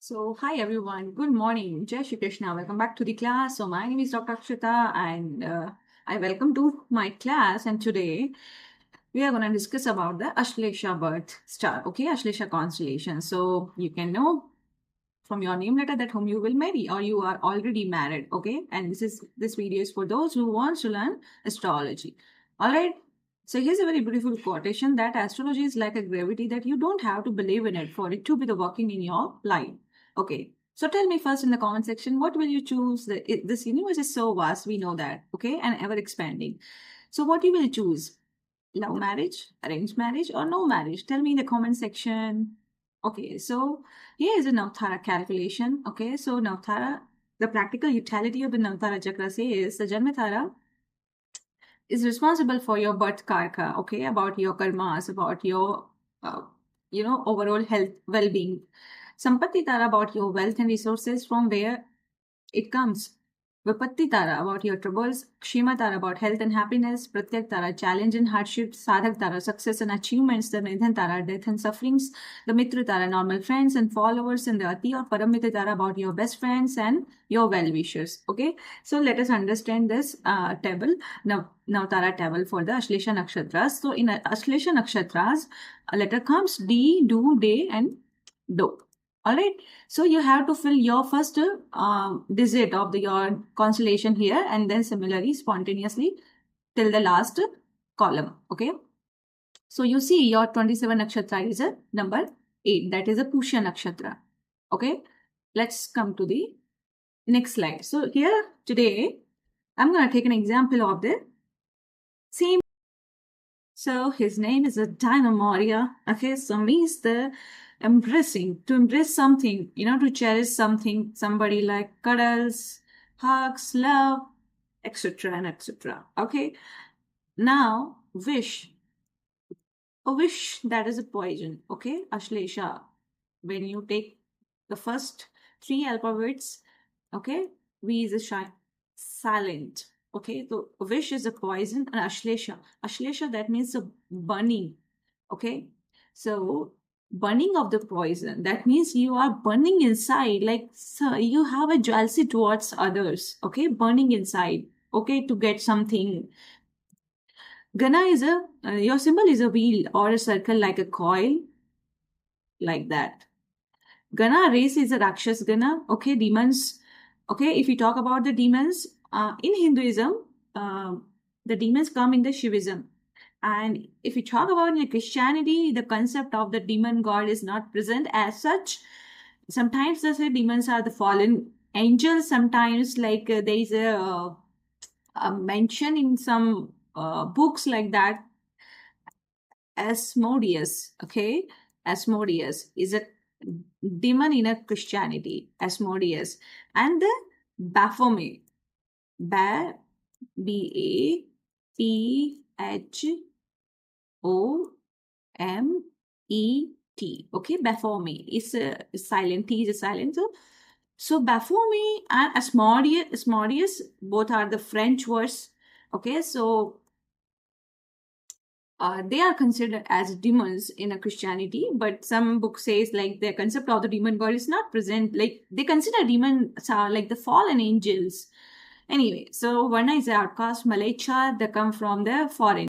Hi everyone. Good morning. Jai Shri Krishna. Welcome back to the class. So, my name is Dr. Akshita, and I welcome to my class. And today we are going to discuss about the Ashlesha birth star. Okay, Ashlesha constellation. So, you can know from your name letter that whom you will marry or you are already married. Okay, and this video is for those who want to learn astrology. All right. So here's a very beautiful quotation that astrology is like a gravity that you don't have to believe in it for it to be the working in your life. Okay. So tell me first in the comment section, what will you choose? This universe is so vast, we know that, okay, and ever expanding. So what you will choose? Love marriage, arranged marriage, or no marriage? Tell me in the comment section. Okay, so here is a Navtara calculation. Okay, so Navtara, the practical utility of the Navtara chakra says the Janmatara is responsible for your birth karka, okay, about your karmas, about your, uh, overall health, well-being. Sampatti Tara about your wealth and resources from where it comes. Vipatti Tara about your troubles, Kshima Tara about health and happiness, Pratyak Tara challenge and hardships, Sadhak Tara success and achievements, the Nidhan Tara death and sufferings, the Mitra Tara normal friends and followers, and the Ati or Paramita Tara about your best friends and your well wishers. Okay, so let us understand this table. Now Tara table for the Ashlesha Nakshatras. So in Ashlesha Nakshatras, a letter comes D, Do, Day, and Do. All right. So you have to fill your first digit of your constellation here, and then similarly spontaneously till the last column. Okay. So you see your 27 nakshatra is a number 8. That is a Pushya nakshatra. Okay. Let's come to the next slide. So here today, I'm going to take an example of the same. So his name is a Dynamoria. Okay, so means the embracing, to embrace something, to cherish something, somebody like cuddles, hugs, love, etc. and etc. Okay, now wish. A wish that is a poison. Okay, Ashlesha. When you take the first three alphabets, okay, V is a silent. Okay, so wish is a poison and Ashlesha. Ashlesha, that means a burning. Okay, so burning of the poison, that means you are burning inside, like so you have a jealousy towards others. Okay, burning inside. Okay, to get something. Gana is your symbol is a wheel or a circle like a coil, like that. Gana race is a Rakshas Gana. Okay, demons. Okay, if you talk about the demons, in Hinduism, uh, the demons come in the Shivism. And if you talk about in Christianity, the concept of the demon god is not present as such. Sometimes they say demons are the fallen angels. Sometimes, like there is a mention in some books like that. Asmodeus, okay? Asmodeus is a demon in a Christianity, Asmodeus. And the Baphomet, Baphomet, okay? Baphomet is a silent, T is a silent. So Baphomet and Asmodeus, both are the French words, okay? So they are considered as demons in a Christianity, but some book says like the concept of the demon god is not present. Like they consider demons are like the fallen angels. Anyway, so Varna is the outcast, Malacha, they come from the foreign.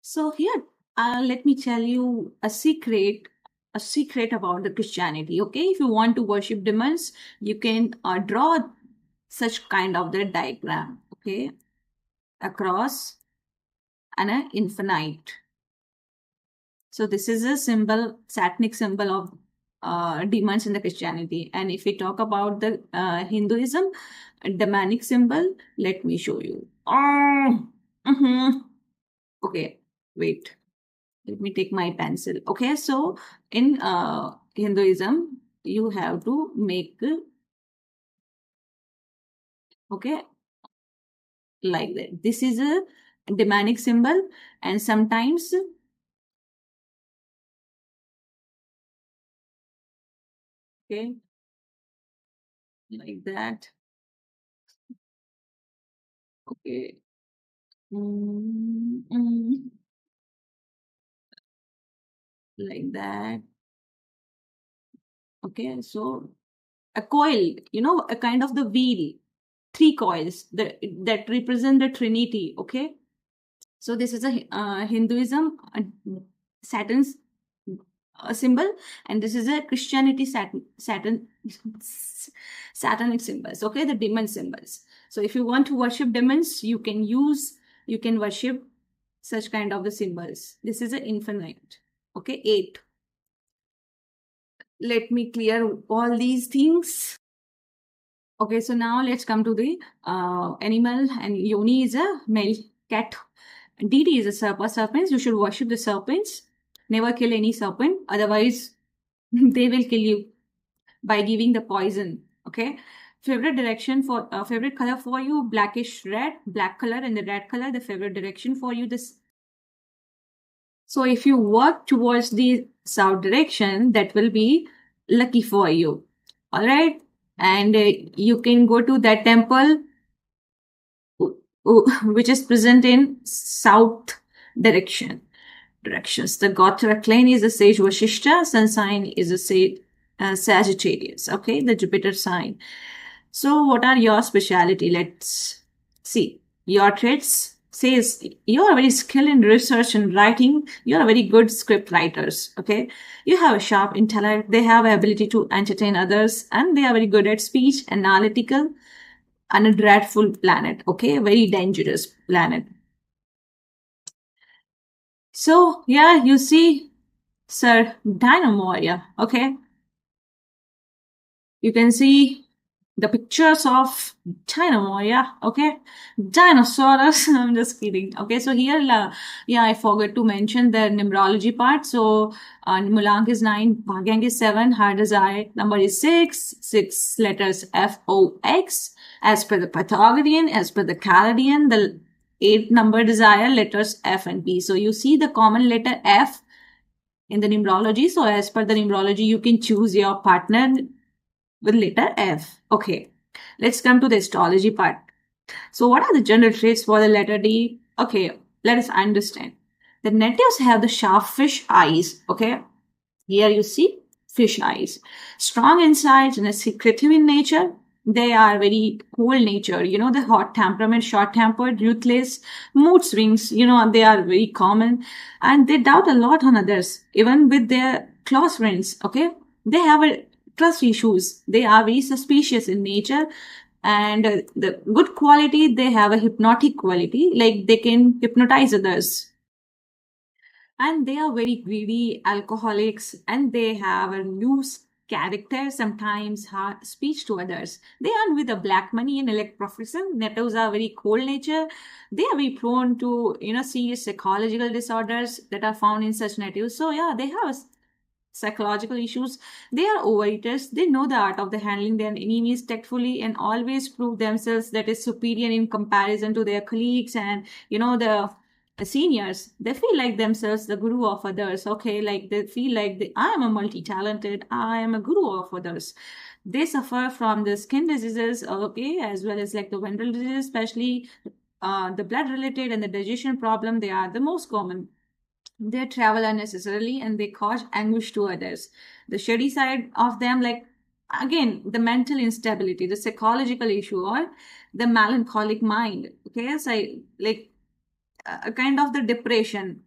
So here, let me tell you a secret about the Christianity. Okay, if you want to worship demons, you can draw such kind of the diagram. Okay, across and an infinite. So this is a symbol, satanic symbol of demons in the Christianity. And if we talk about the Hinduism, demonic symbol, let me show you. Oh, okay, wait. Let me take my pencil. Okay, so in Hinduism, you have to make, okay, like that. This is a demonic symbol, and sometimes, okay, like that. Okay. Mm, mm, like that. Okay, so a coil, a kind of the wheel, three coils that represent the Trinity. Okay, so this is a Hinduism Saturn's symbol, and this is a Christianity Saturn Satanic symbols. Okay, the demon symbols. So if you want to worship demons, you can worship such kind of the symbols. This is an infinite. Okay, eight. Let me clear all these things. Okay, so now let's come to the animal, and Yoni is a male cat. Deity is a serpents. You should worship the serpents. Never kill any serpent, otherwise they will kill you by giving the poison. Okay. Favorite color for you, blackish red, black color, and the red color. The favorite direction for you, this. So if you walk towards the south direction, that will be lucky for you. All right, and you can go to that temple which is present in south directions. The Gotra clan is a sage Vashishta, sun sign is a sage Sagittarius. Okay, the Jupiter sign. So, what are your speciality? Let's see. Your traits says you are very skilled in research and writing. You are very good script writers. Okay, you have a sharp intellect. They have ability to entertain others, and they are very good at speech, analytical, and a dreadful planet. Okay, very dangerous planet. So yeah, you see, Sir Dynamoria. Okay, you can see the pictures of Dynamoria. Okay, dinosaurs. I'm just kidding. Okay, so here, yeah, I forgot to mention the numerology part. So Mulank is 9, Bhagyang is 7, Hard is I, number is 6, 6 letters FOX. As per the Pythagorean, as per the Chaldean, the 8 number desire letters F and P. So you see the common letter F in the numerology. So as per the numerology, you can choose your partner with letter F. Okay, let's come to the astrology part. So what are the general traits for the letter D? Okay, let us understand. The natives have the sharp fish eyes. Okay, here you see fish eyes. Strong insights and secretive in nature. They are very cool nature. The hot temperament, short tempered, ruthless, mood swings. They are very common, and they doubt a lot on others, even with their close friends. Okay, they have a trust issues. They are very suspicious in nature, and the good quality, they have a hypnotic quality, like they can hypnotize others, and they are very greedy alcoholics, and they have a loose character, sometimes hard speech to others. They are with the black money and elect profession. Natives are very cold nature. They are very prone to serious psychological disorders that are found in such natives. So yeah, they have psychological issues. They are overeaters. They know the art of the handling their enemies tactfully and always prove themselves that is superior in comparison to their colleagues and the seniors. They feel like themselves the guru of others. Okay, like they feel like I am a multi-talented, I am a guru of others. They suffer from the skin diseases, okay, as well as like the venereal disease, especially the blood related and the digestion problem. They are the most common. They travel unnecessarily and they cause anguish to others. The shady side of them, like again, the mental instability, the psychological issue, or the melancholic mind. Okay, so like a kind of the depression.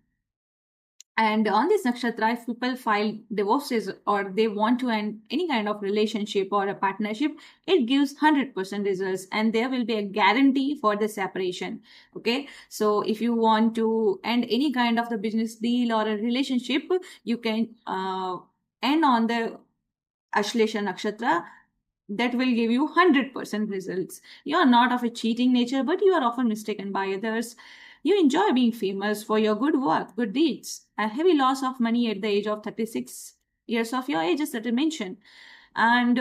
And on this nakshatra, if people file divorces or they want to end any kind of relationship or a partnership, it gives 100% results, and there will be a guarantee for the separation. Okay, so if you want to end any kind of the business deal or a relationship, you can end on the Ashlesha nakshatra. That will give you 100% results. You are not of a cheating nature, but you are often mistaken by others. You enjoy being famous for your good work, good deeds. A heavy loss of money at the age of 36 years of your age, as that I mentioned. And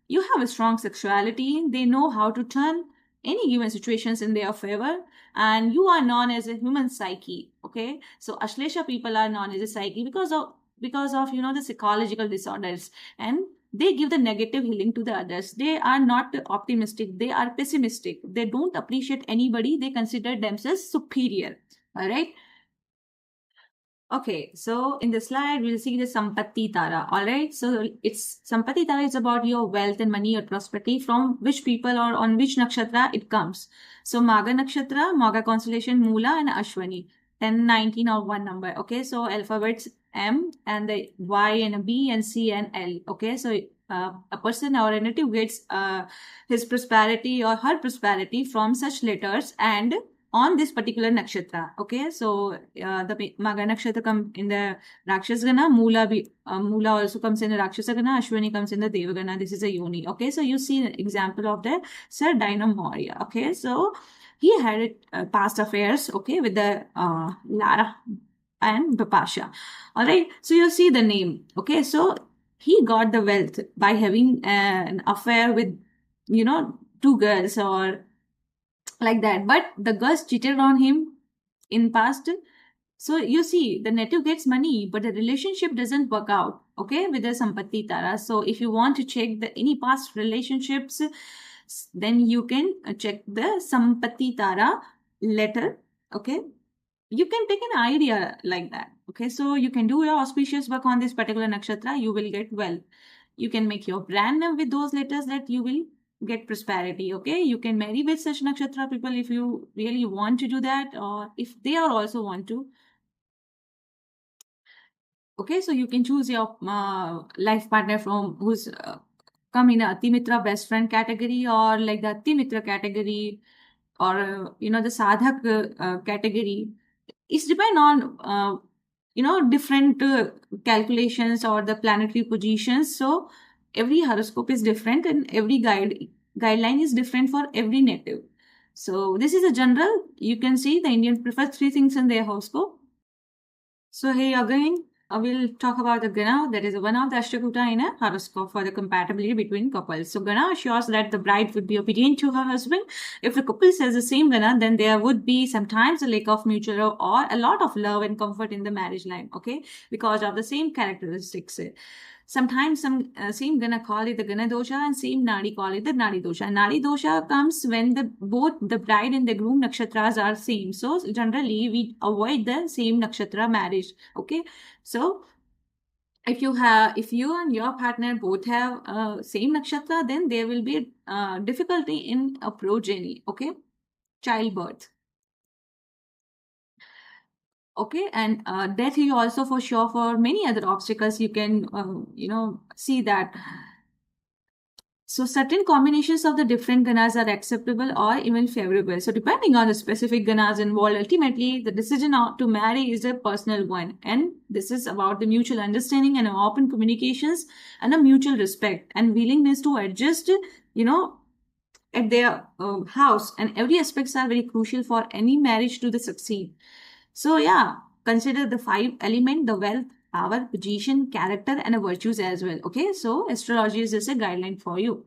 you have a strong sexuality. They know how to turn any given situations in their favor. And you are known as a human psyche. Okay, so Ashlesha people are known as a psyche because of the psychological disorders, and they give the negative healing to the others. They are not optimistic, they are pessimistic. They don't appreciate anybody, they consider themselves superior. All right, Okay, so in the slide, we'll see the Sampatti Tara. All right, so it's Sampatti Tara is about your wealth and money or prosperity from which people or on which nakshatra it comes. So Maga Nakshatra, Maga constellation, Mula, and Ashwani. 10, 19, or one number. Okay, so alphabets M and the Y and a B and C and L. Okay, so a person or a native gets his prosperity or her prosperity from such letters and on this particular nakshatra. Okay, so the Maga nakshatra come in the Rakshas Gana, Mula also comes in the Rakshasa Gana, Ashwini comes in the Devagana. This is a Yoni. Okay, so you see an example of the Sir Dino Maurya. Okay, so he had past affairs, okay, with the Lara and Bapasha. All right, so you see the name. Okay, so he got the wealth by having an affair with, two girls or like that, but the girls cheated on him in past. So you see the native gets money but the relationship doesn't work out, okay, with the Sampatti Tara. So if you want to check the any past relationships, then you can check the Sampatti Tara letter. Okay, you can take an idea like that. Okay, so you can do your auspicious work on this particular nakshatra, you will get wealth. You can make your brand name with those letters that you will get prosperity. Okay, you can marry with such nakshatra people if you really want to do that, or if they are also want to. Okay, so you can choose your life partner from who's come in a Atimitra best friend category, or like the Atimitra category, or the Sadhak category. It's depend on different calculations or the planetary positions. So every horoscope is different and every guideline is different for every native. So this is a general. You can see the Indians prefer three things in their horoscope. So here again, we'll talk about the Gana, that is one of the Ashtakuta in a horoscope for the compatibility between couples. So Gana assures that the bride would be obedient to her husband. If the couple says the same Gana, then there would be sometimes a lack of mutual or a lot of love and comfort in the marriage life, okay, because of the same characteristics. Sometimes some same gana call it the gana dosha and same nadi call it the nadi dosha. Nadi dosha comes when the both the bride and the groom nakshatras are same. So generally we avoid the same nakshatra marriage. Okay, so if you and your partner both have same nakshatra, then there will be difficulty in a progeny. Okay, childbirth. Okay, and that you also for sure for many other obstacles you can see that. So certain combinations of the different ganas are acceptable or even favorable. So depending on the specific ganas involved, ultimately the decision to marry is a personal one. And this is about the mutual understanding and open communications and a mutual respect and willingness to adjust, at their house. And every aspects are very crucial for any marriage to the succeed. So yeah, consider the five element, the wealth, power, position, character, and virtues as well. Okay, so astrology is just a guideline for you.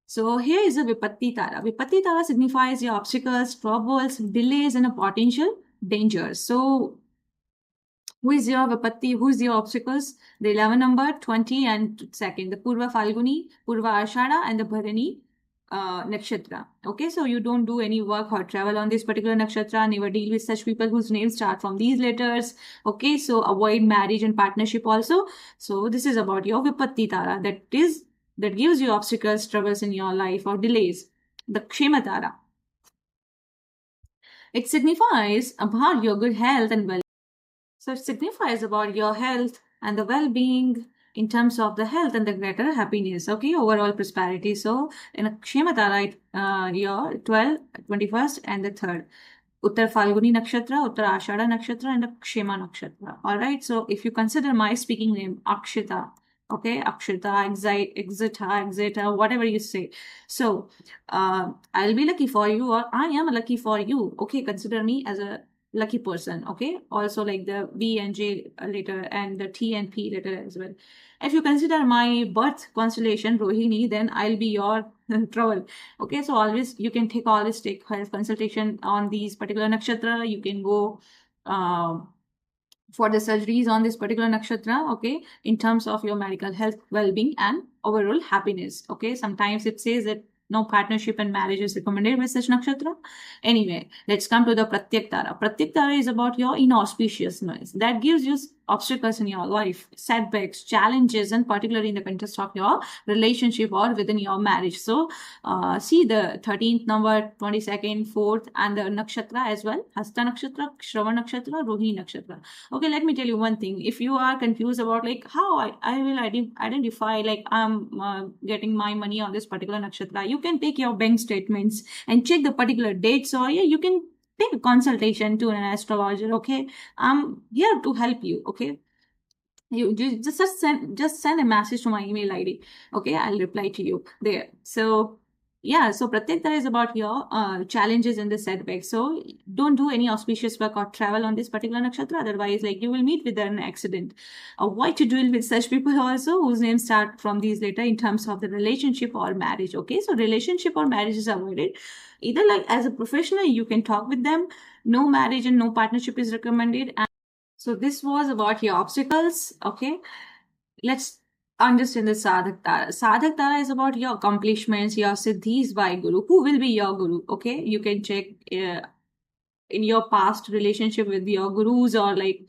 So here is a Vipatti Tara. Vipatti Tara signifies your obstacles, troubles, delays, and a potential dangers. So who is your Vipatti? Who is your obstacles? The 11 number, 20, and second, the Purva Falguni, Purva Ashada, and the Bharani nakshatra. Okay, so you don't do any work or travel on this particular nakshatra, never deal with such people whose names start from these letters. Okay, so avoid marriage and partnership also. So this is about your Vipatti Tara, that gives you obstacles, troubles in your life or delays. The Kshema Tara. It signifies about your good health and well. So it signifies about your health and the well-being in terms of the health and the greater happiness, okay, overall prosperity. So in a Kshematara, your 12, 21st, and the 3rd. Uttar Falguni Nakshatra, Uttar Ashada Nakshatra, and the Kshema Nakshatra. All right. So if you consider my speaking name, Akshita, okay, Akshita, Exita, whatever you say. So I'll be lucky for you, or I am lucky for you. Okay, consider me as a lucky person. Okay, also like the B and J letter and the T and P letter as well. If you consider my birth constellation Rohini, then I'll be your trouble. Okay, so always you can take health consultation on these particular nakshatra. You can go for the surgeries on this particular nakshatra, okay, in terms of your medical health, well-being, and overall happiness. Okay, sometimes it says that No partnership and marriage is recommended with such nakshatra. Anyway, let's come to the Pratyak Tara. Pratyak Tara is about your inauspiciousness that gives you obstacles in your life, setbacks, challenges, and particularly in the context of your relationship or within your marriage. So, see the 13th number, 22nd, 4th, and the nakshatra as well. Hasta nakshatra, Shravan nakshatra, Rohini nakshatra. Okay, let me tell you one thing. If you are confused about like how I will identify like I'm getting my money on this particular nakshatra, you can take your bank statements and check the particular dates, or yeah, you can take a consultation to an astrologer. Okay, I'm here to help you. Okay, you just send a message to my email ID. Okay, I'll reply to you there. So yeah, so Pratyekta is about your challenges and the setbacks. So don't do any auspicious work or travel on this particular nakshatra. Otherwise, like you will meet with an accident. Avoid to deal with such people also whose names start from these letter in terms of the relationship or marriage. Okay, so relationship or marriage is avoided. Either like as a professional, you can talk with them. No marriage and no partnership is recommended. So this was about your obstacles. Okay, let's understand the Sadhak Tara. Sadhak Tara is about your accomplishments, your siddhis by Guru. Who will be your Guru? Okay, you can check in your past relationship with your gurus or like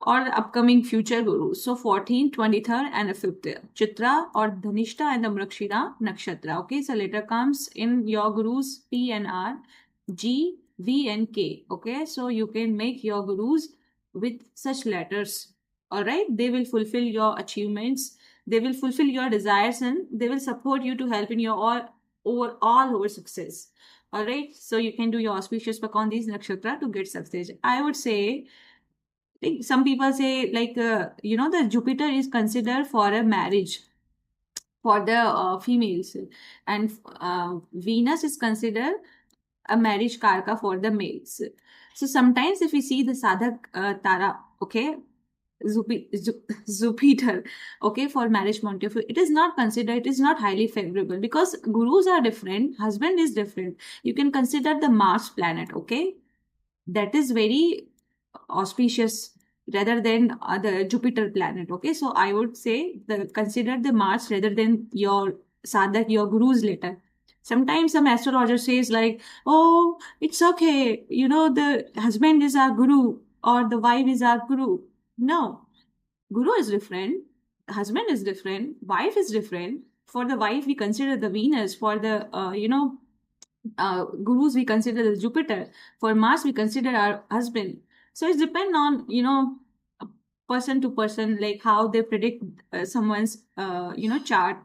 or the upcoming future gurus. So 14th, 23rd, and the 5th year. Chitra or Dhanishta and the Mrikshira Nakshatra. Okay, so later comes in your gurus P and R, G, V, and K. Okay, so you can make your gurus with such letters. All right, they will fulfill your achievements, they will fulfill your desires, and they will support you to help in your all over success. All right, so you can do your auspicious work on these nakshatra to get success. I would say like some people say like the Jupiter is considered for a marriage for the females, and Venus is considered a marriage karka for the males. So sometimes if we see the Sadhak Tara, okay, Jupiter, okay, for marriage point of view, it is not considered, it is not highly favorable because gurus are different, husband is different. You can consider the Mars planet, okay, that is very auspicious rather than the Jupiter planet. Okay, so I would say consider the Mars rather than your sadhak, your guru's letter. Sometimes some astrologer says like, oh, it's okay, the husband is our guru or the wife is our guru. No, guru is different, husband is different, wife is different. For the wife, we consider the Venus. For the gurus, we consider the Jupiter. For Mars, we consider our husband. So it depends on person to person, like how they predict someone's chart.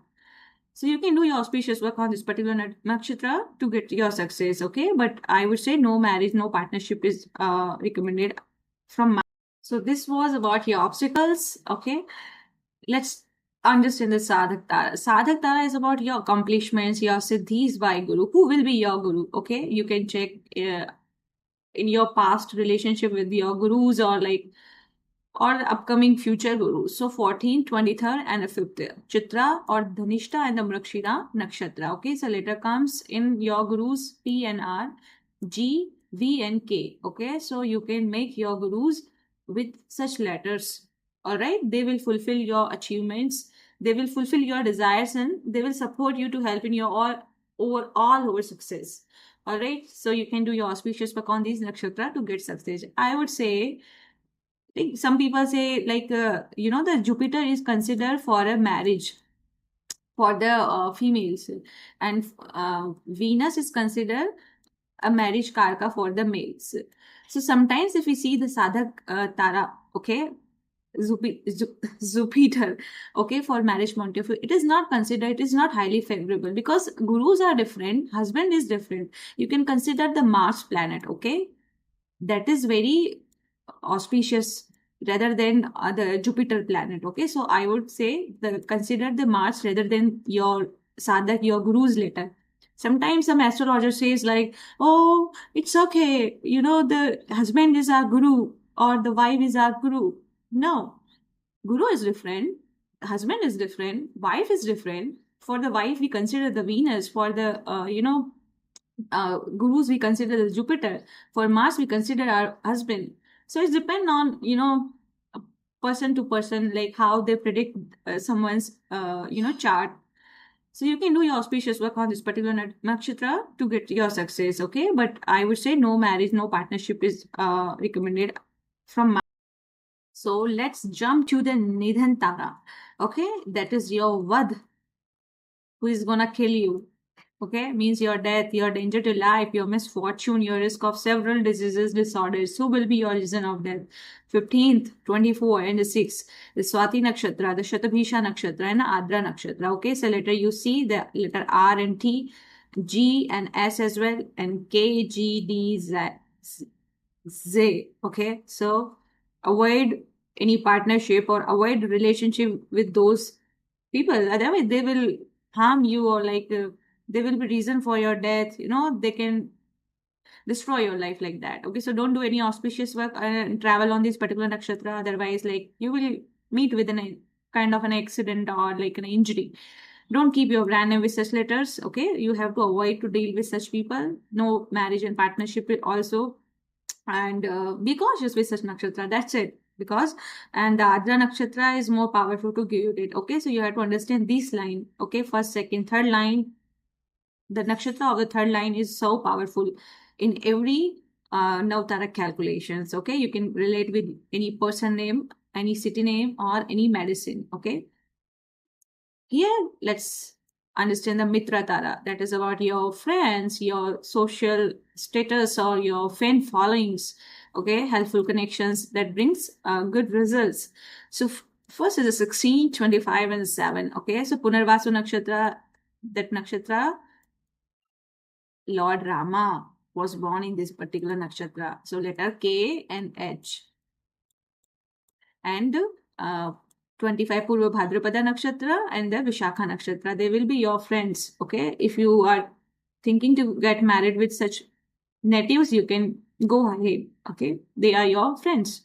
So you can do your auspicious work on this particular nakshatra to get your success. Okay, but I would say no marriage, no partnership is recommended from my. So this was about your obstacles. Okay, let's understand the Sadhak Tara. Sadhak Tara is about your accomplishments, your siddhis by Guru. Who will be your Guru? Okay, you can check in your past relationship with your gurus or like or the upcoming future gurus. So 14th, 23rd, and the 5th year. Chitra or Dhanishta and the Mrikshira Nakshatra. Okay, so later comes in your gurus P and R, G, V, and K. Okay, so you can make your gurus with such letters. All right, they will fulfill your achievements, they will fulfill your desires, and they will support you to help in your all over success. All right, so you can do your auspicious work on these nakshatra to get success. I would say like some people say like the Jupiter is considered for a marriage for the females, and Venus is considered a marriage karka for the males. So sometimes if we see the Sadhak Tara, okay, Jupiter, okay, for marriage point of view, it is not considered, it is not highly favorable because gurus are different, husband is different. You can consider the Mars planet, okay, that is very auspicious rather than the Jupiter planet. Okay, so I would say consider the Mars rather than your sadhak, your guru's letter. Sometimes some astrologer says like, oh, it's okay, the husband is our guru or the wife is our guru. No, guru is different, husband is different, wife is different. For the wife, we consider the Venus. For the gurus, we consider the Jupiter. For Mars, we consider our husband. So it depends on person to person, like how they predict someone's chart. So you can do your auspicious work on this particular nakshatra to get your success, okay? But I would say no marriage, no partnership is recommended from my. So let's jump to the Nidhan Tara, okay? That is your Vad, who is gonna kill you. Okay, means your death, your danger to life, your misfortune, your risk of several diseases, disorders. Who will be your reason of death? 15th, 24, and the 6th. The Swati Nakshatra, the Shatabhisha Nakshatra, and the Adra Nakshatra. Okay, so later you see the letter R and T, G and S as well, and K, G, D, Z. Okay, so avoid any partnership or avoid relationship with those people. Otherwise, they will harm you or like they will be reason for your death. They can destroy your life like that. Okay, so don't do any auspicious work and travel on this particular nakshatra. Otherwise, like you will meet with a kind of an accident or like an injury. Don't keep your brand name with such letters. Okay, you have to avoid to deal with such people. No marriage and partnership also, and be cautious with such nakshatra. That's it. Because and the Adra nakshatra is more powerful to give it. Okay, so you have to understand this line. Okay, first, second, third line. The nakshatra of the third line is so powerful in every Navtara calculations. Okay, you can relate with any person name, any city name, or any medicine. Okay, here let's understand the Mitra Tara. That is about your friends, your social status, or your fan followings. Okay, helpful connections that brings good results. So first is a 16, 25, and 7. Okay, so Punarvasu Nakshatra, that nakshatra, Lord Rama was born in this particular nakshatra. So letter K and H. And 25 Purva Bhadrapada Nakshatra and the Vishakha Nakshatra. They will be your friends. Okay. If you are thinking to get married with such natives, you can go ahead. Okay. They are your friends.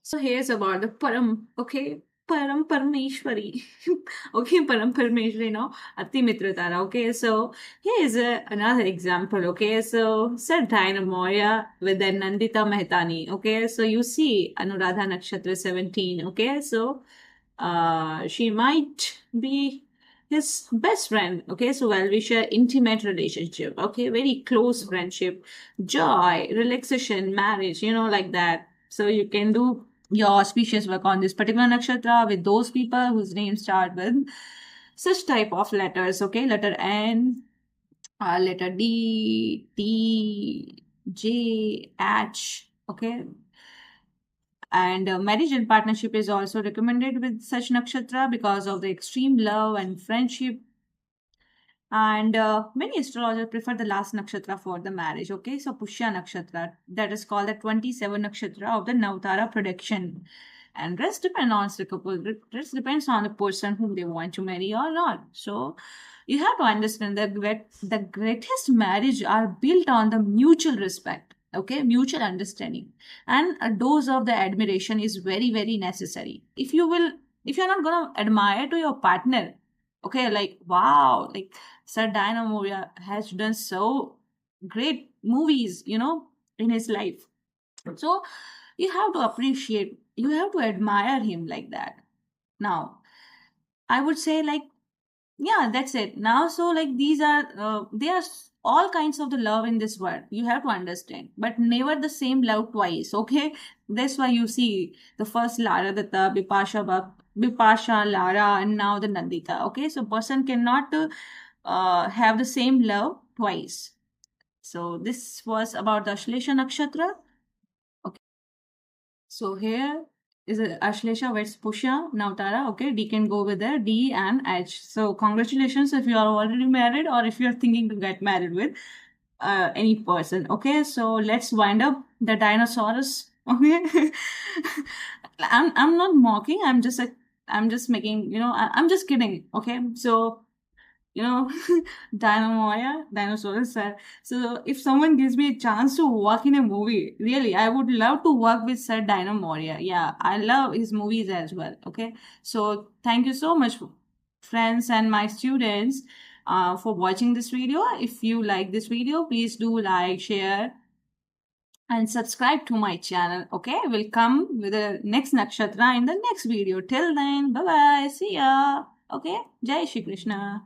So here's about the Param, okay? Param Parameshwari. Okay, Param Parameshwari now. Ati Mitra Tara. Okay, so here is another example. Okay, so Sir Moya with the Nandita Mehtani. Okay, so you see Anuradha Nakshatra 17. Okay, so she might be his best friend. Okay, so well wisher, intimate relationship. Okay, very close friendship, joy, relaxation, marriage, like that. So you can do your auspicious work on this particular nakshatra with those people whose names start with such type of letters. Okay, letter N, letter D, T, J, H. Okay, and marriage and partnership is also recommended with such nakshatra because of the extreme love and friendship. And many astrologers prefer the last nakshatra for the marriage. Okay, so Pushya nakshatra, that is called the 27 nakshatra of the Navtara prediction. And rest depends on the couple. Rest depends on the person whom they want to marry or not. So you have to understand that the greatest marriage are built on the mutual respect. Okay, mutual understanding, and a dose of the admiration is very very necessary. If you're not gonna admire to your partner, okay, like wow, like Sir Dynamo has done so great movies, in his life. So you have to appreciate, you have to admire him like that. Now, I would say like, yeah, that's it. Now, so like these are, there are all kinds of the love in this world. You have to understand, but never the same love twice. Okay, that's why you see the first Lara Datta, Bipasha, Lara, and now the Nandita. Okay, so person cannot have the same love twice. So this was about the Ashlesha Nakshatra. Okay. So here is a Ashlesha with Pusha, Navtara. Okay, D can go with the D and H. So congratulations if you are already married or if you are thinking to get married with any person. Okay, so let's wind up the dinosaurs. Okay, I'm not mocking. I'm just making, I'm just kidding. Okay, so dinosaurs. So if someone gives me a chance to work in a movie, really, I would love to work with Sir Dinomoria. Yeah, I love his movies as well. Okay, so thank you so much, friends and my students, for watching this video. If you like this video, please do like, share, and subscribe to my channel. Okay, we'll come with the next nakshatra in the next video. Till then, bye bye. See ya. Okay, Jai Shri Krishna.